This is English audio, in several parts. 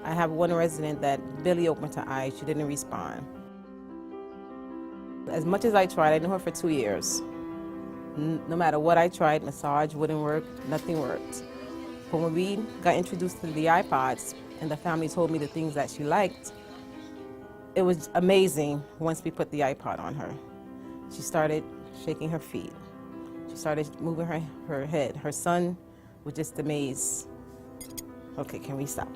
I have one resident that barely opened her eyes. She didn't respond. As much as I tried, I knew her for 2 years. No matter what I tried, massage wouldn't work, nothing worked. But when we got introduced to the iPods and the family told me the things that she liked, it was amazing once we put the iPod on her. She started shaking her feet. She started moving her head. Her son was just amazed. Okay, can we stop?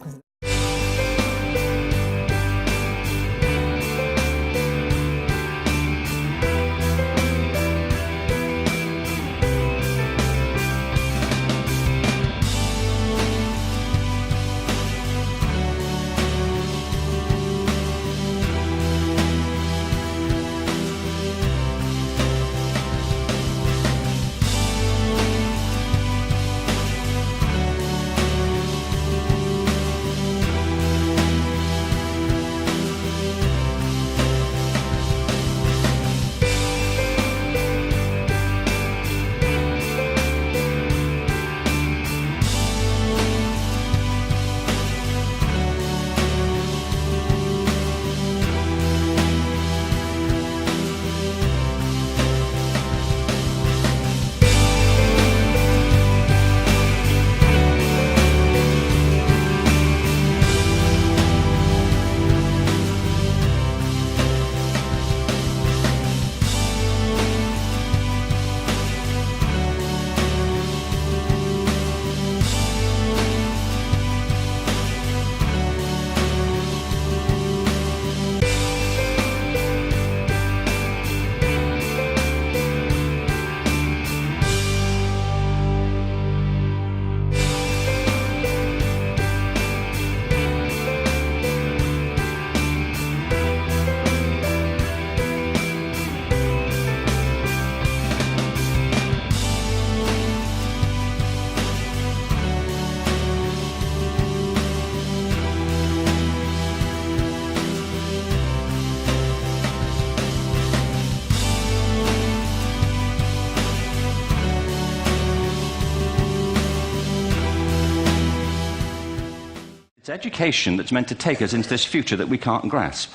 It's education that's meant to take us into this future that we can't grasp.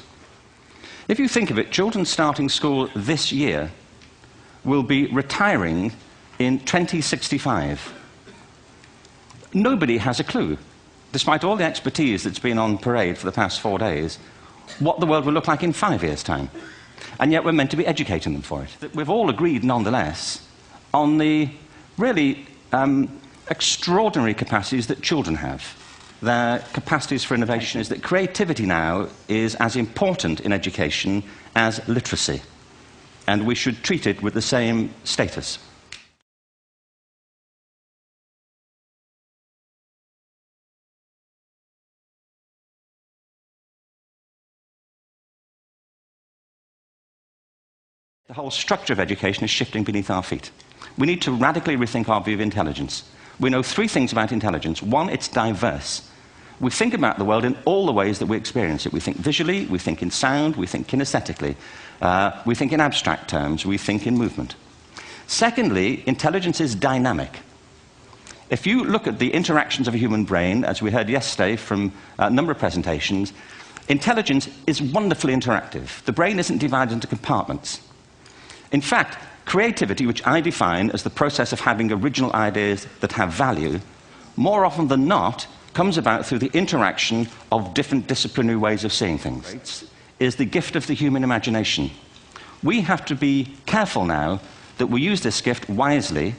If you think of it, children starting school this year will be retiring in 2065. Nobody has a clue, despite all the expertise that's been on parade for the past 4 days, what the world will look like in 5 years' time. And yet we're meant to be educating them for it. We've all agreed, nonetheless, on the really extraordinary capacities that children have. Their capacities for innovation is that creativity now is as important in education as literacy, and we should treat it with the same status. The whole structure of education is shifting beneath our feet. We need to radically rethink our view of intelligence. We know 3 things about intelligence. 1, it's diverse. We think about the world in all the ways that we experience it. We think visually, we think in sound, we think kinesthetically, we think in abstract terms, we think in movement. Secondly, intelligence is dynamic. If you look at the interactions of a human brain, as we heard yesterday from a number of presentations, intelligence is wonderfully interactive. The brain isn't divided into compartments. In fact, creativity, which I define as the process of having original ideas that have value, more often than not, comes about through the interaction of different disciplinary ways of seeing things. Is the gift of the human imagination. We have to be careful now that we use this gift wisely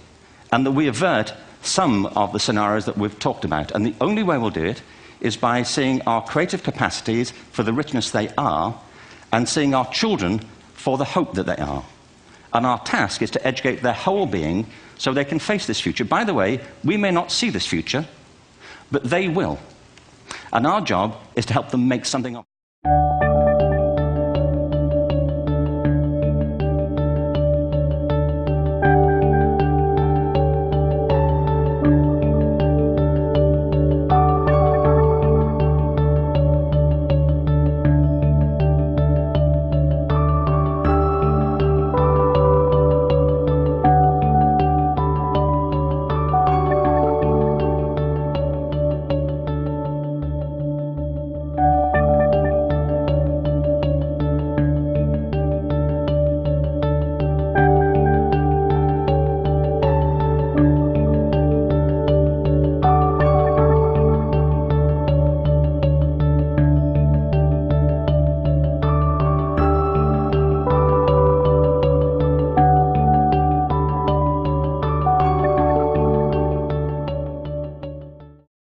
and that we avert some of the scenarios that we've talked about. And the only way we'll do it is by seeing our creative capacities for the richness they are and seeing our children for the hope that they are. And our task is to educate their whole being so they can face this future. By the way, we may not see this future, but they will. And our job is to help them make something of it.